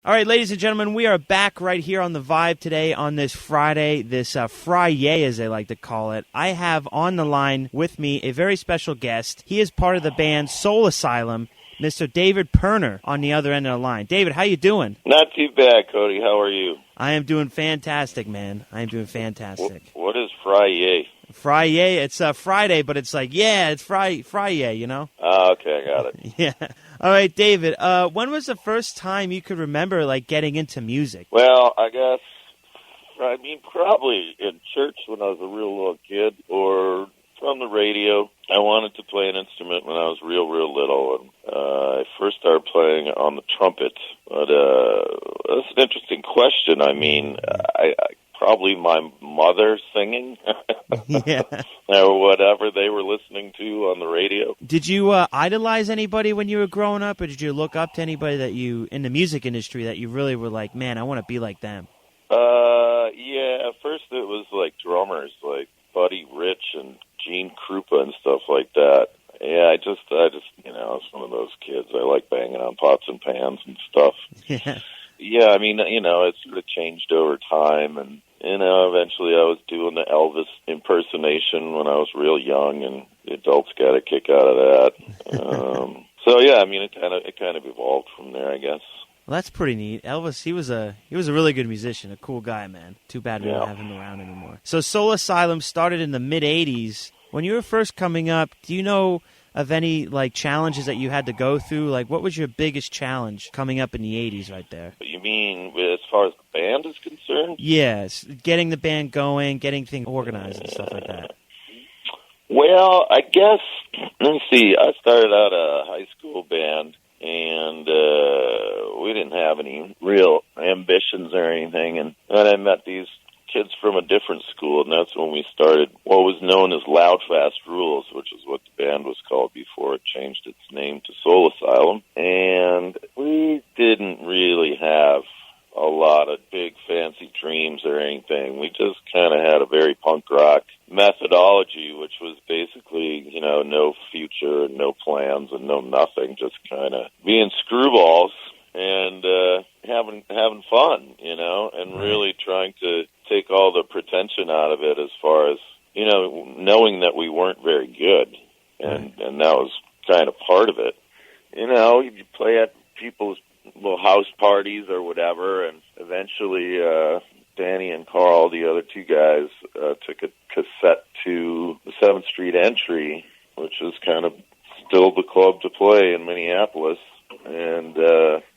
All right, ladies and gentlemen, we are back right here on The Vibe today on this Friday, this Friday as they like to call it. I have on the line with me a very special guest. He is part of the band Soul Asylum, Mr. David Pirner on the other end of the line. David, how you doing? Not too bad, Cody. How are you? I am doing fantastic, man. I am doing fantastic. What is Friday? Friday, it's Friday, but it's like, yeah, it's Friday, you know? Oh, okay, I got it. Yeah. All right, David, when was the first time you could remember, like, getting into music? Well, probably in church when I was a real little kid, or from the radio. I wanted to play an instrument when I was real little, and I first started playing on the trumpet. But that's an interesting question. I mean, I probably my mother singing, Yeah. or whatever they were listening to on the radio. Did you idolize anybody when you were growing up, or did you look up to anybody that you, in the music industry, that you really were like, man, I want to be like them? Yeah, at first it was like drummers, like Buddy Rich and Gene Krupa and stuff like that. Yeah, I just, you know, I was one of those kids. I like banging on pots and pans and stuff. Yeah. Yeah, I mean, you know, it sort of changed over time, and, you know, eventually I was doing the Elvis impersonation when I was real young, and the adults got a kick out of that. So yeah, I mean, it kind of evolved from there, I guess. Well, that's pretty neat. Elvis, he was a really good musician, a cool guy, man. Too bad we don't have him around anymore. So Soul Asylum started in the mid-'80s. When you were first coming up, do you know of any, like, challenges that you had to go through? Like, what was your biggest challenge coming up in the 80s right there? You mean as far as the band is concerned? Yes, getting the band going, getting things organized and stuff like that. Well, I guess, let me see, I started out a high school band, and we didn't have any real ambitions or anything, and then I met these kids from a different school, and that's when we started what was known as Loud Fast Rules, which is what the band was called before it changed its name to Soul Asylum. And we didn't really have a lot of big fancy dreams or anything. We just kind of had a very punk rock methodology, which was basically, you know, no future and no plans and no nothing, just kind of being screwballs and having fun, you know, and really trying to take all the pretension out of it as far as, you know, knowing that we weren't very good, and that was kind of part of it. You know, you play at people's little house parties or whatever, and eventually Danny and Carl, the other two guys, took a cassette to the 7th Street Entry, which is kind of still the club to play in Minneapolis, and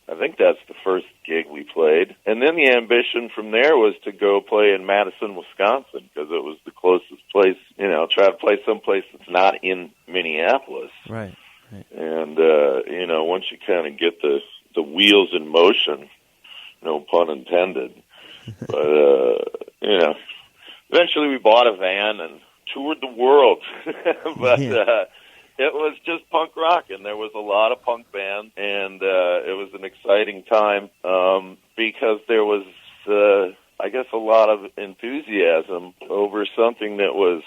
I think that's the first gig we played. And then the ambition from there was to go play in Madison, Wisconsin, because it was the closest place, you know, try to play someplace that's not in Minneapolis. Right. And, you know, once you kind of get the wheels in motion, no pun intended, but, you know, eventually we bought a van and toured the world. But, it was just punk rock, and there was a lot of punk bands, and it was an exciting time because there was, I guess, a lot of enthusiasm over something that was,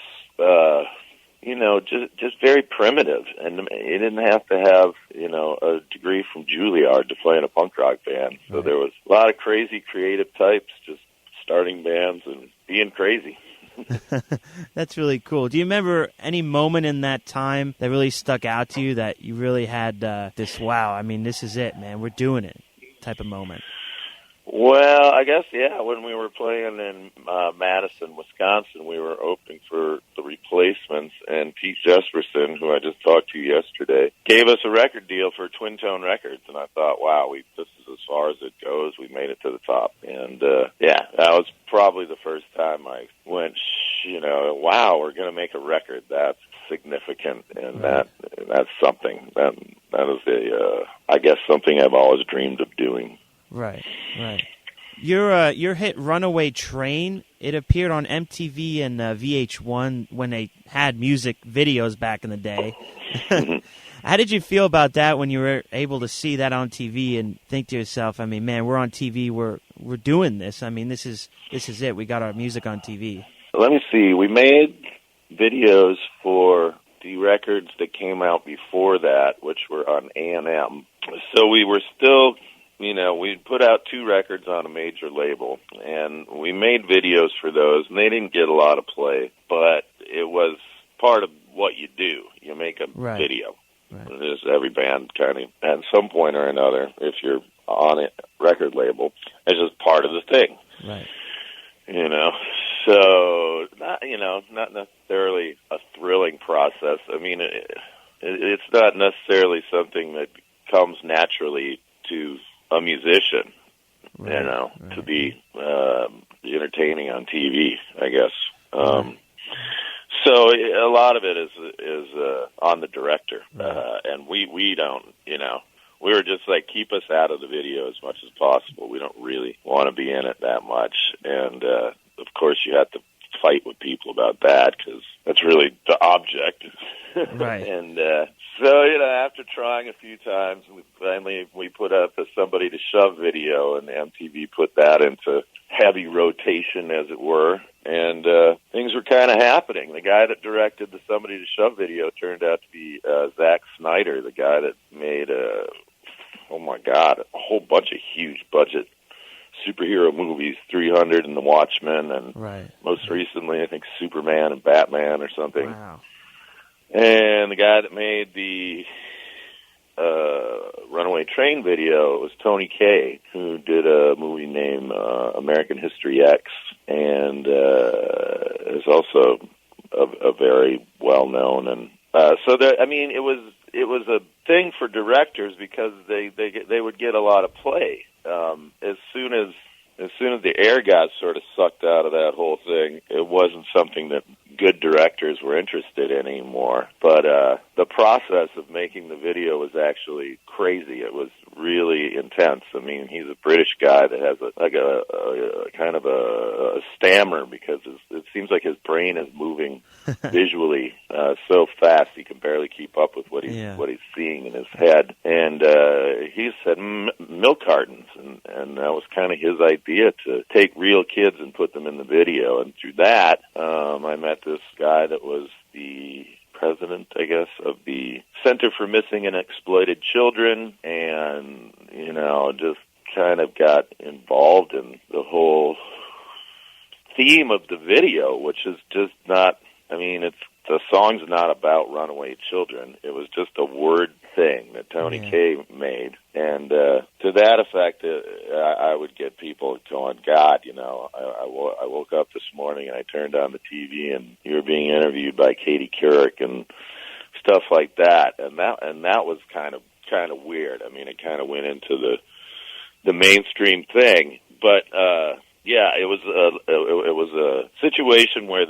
you know, just very primitive, and you didn't have to have, you know, a degree from Juilliard to play in a punk rock band. So there was a lot of crazy creative types just starting bands and being crazy. That's really cool. Do you remember any moment in that time that really stuck out to you that you really had this, wow, I mean, this is it, man, we're doing it type of moment? Well, I guess, yeah, when we were playing in Madison, Wisconsin, we were opening for the Replacements, and Pete Jesperson, who I just talked to yesterday, gave us a record deal for Twin Tone Records, and I thought, wow, this is as far as it goes. We made it to the top. And, yeah, that was probably the first time I went, you know, wow, we're going to make a record. That's significant, and that's something. That is, I guess, something I've always dreamed of doing. Right. Your hit Runaway Train, it appeared on MTV and VH1 when they had music videos back in the day. How did you feel about that when you were able to see that on TV and think to yourself, I mean, man, we're on TV, we're doing this. I mean, this is it. We got our music on TV. Let me see. We made videos for the records that came out before that, which were on A&M. So we were still we put out 2 records on a major label, and we made videos for those, and they didn't get a lot of play, but it was part of what you do. You make a video. Right. It is every band kind of, at some point or another, if you're on a record label, it's just part of the thing. Right. So, not necessarily a thrilling process. I mean, it's not necessarily something that comes naturally to a musician, to be entertaining on TV, I guess. So a lot of it is on the director, and we don't, we were just like, keep us out of the video as much as possible. We don't really want to be in it that much, and of course you have to fight with people about that because that's really the object. Right. And so after trying a few times, we put up a Somebody to Shove video, and MTV put that into heavy rotation, as it were. And things were kind of happening. The guy that directed the Somebody to Shove video turned out to be Zack Snyder, the guy that made a whole bunch of huge budget superhero movies, 300 and The Watchmen, and most recently, I think, Superman and Batman or something. Wow. And the guy that made the Runaway Train video was Tony Kaye, who did a movie named American History X, and is also a very well-known. And so there, I mean, it was a thing for directors because they would get a lot of play. As soon as the air got sort of sucked out of that whole thing, it wasn't something that good directors were interested in anymore. But the process of making the video was actually crazy. It was really intense. I mean, he's a British guy that has a kind of a stammer because it seems like his brain is moving visually so fast he can barely keep up with what he's seeing in his head. And he said milk cartons, and that was kind of his idea, to take real kids and put them in the video. And through that, I met this guy that was the president, I guess, of the Center for Missing and Exploited Children, and, just kind of got involved in the whole theme of the video, which is just not, the song's not about runaway children. It was just a word thing that Tony Kaye made. And to that effect, I would get people going, God, I woke up this morning and I turned on the TV and you were being interviewed by Katie Couric and stuff like that. And that was kind of weird. I mean, it kind of went into the mainstream thing. But it was a situation where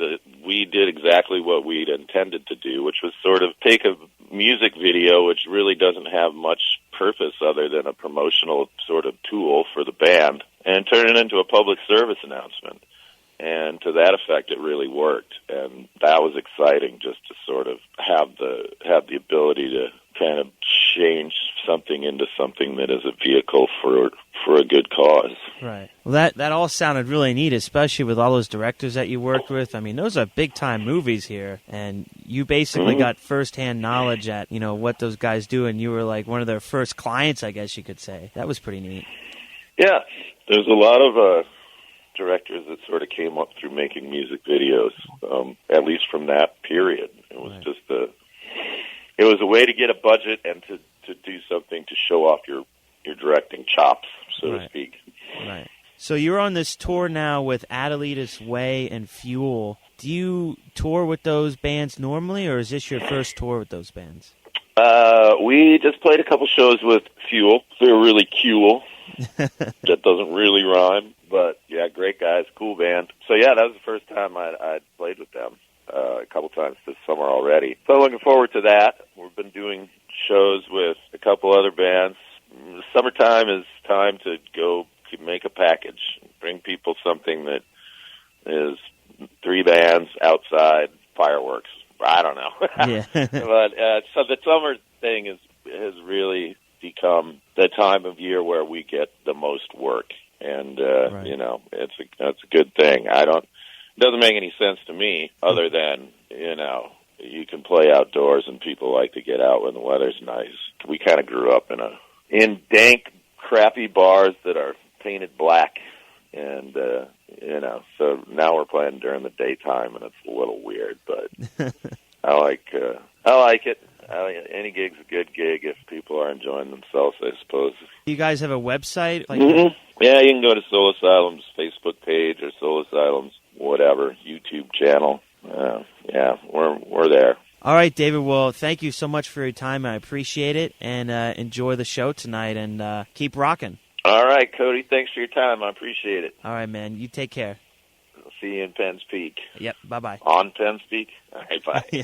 we did exactly what we'd intended to do, which was sort of take a music video, which really doesn't have much purpose other than a promotional sort of tool for the band, and turn it into a public service announcement. And to that effect, it really worked, and that was exciting, just to sort of have the ability to kind of change something into something that is a vehicle for a good cause. Right. Well, that all sounded really neat, especially with all those directors that you worked with. I mean, those are big-time movies here, and you basically got first-hand knowledge at, what those guys do, and you were like one of their first clients, I guess you could say. That was pretty neat. Yeah. There's a lot of directors that sort of came up through making music videos, at least from that period. It was just it was a way to get a budget and to do something to show off your directing chops, so to speak. Right. So you're on this tour now with Adelita's Way and Fuel. Do you tour with those bands normally, or is this your first tour with those bands? We just played a couple shows with Fuel. They're really cool. That doesn't really rhyme, but yeah, great guys, cool band. So yeah, that was the first time I'd played with them. A couple times this summer already. So looking forward to that. We've been doing shows with a couple other bands. Summertime is time to go make a package. Bring people something that is 3 bands outside, fireworks. I don't know. Yeah. But so the summer thing has really become the time of year where we get the most work. And, it's a good thing. It doesn't make any sense to me other than, you can play outdoors and people like to get out when the weather's nice. We kind of grew up in dank, crappy bars that are painted black, and so now we're playing during the daytime, and it's a little weird, but I like it. Any gig's a good gig if people are enjoying themselves, I suppose. Do you guys have a website? Yeah, you can go to Soul Asylum's Facebook page or Soul Asylum's whatever YouTube channel. Yeah, we're there. All right, David. Well, thank you so much for your time. I appreciate it, and enjoy the show tonight, and keep rocking. All right, Cody. Thanks for your time. I appreciate it. All right, man. You take care. I'll see you in Penn's Peak. Yep. Bye-bye. On Penn's Peak? All right, bye. Yeah.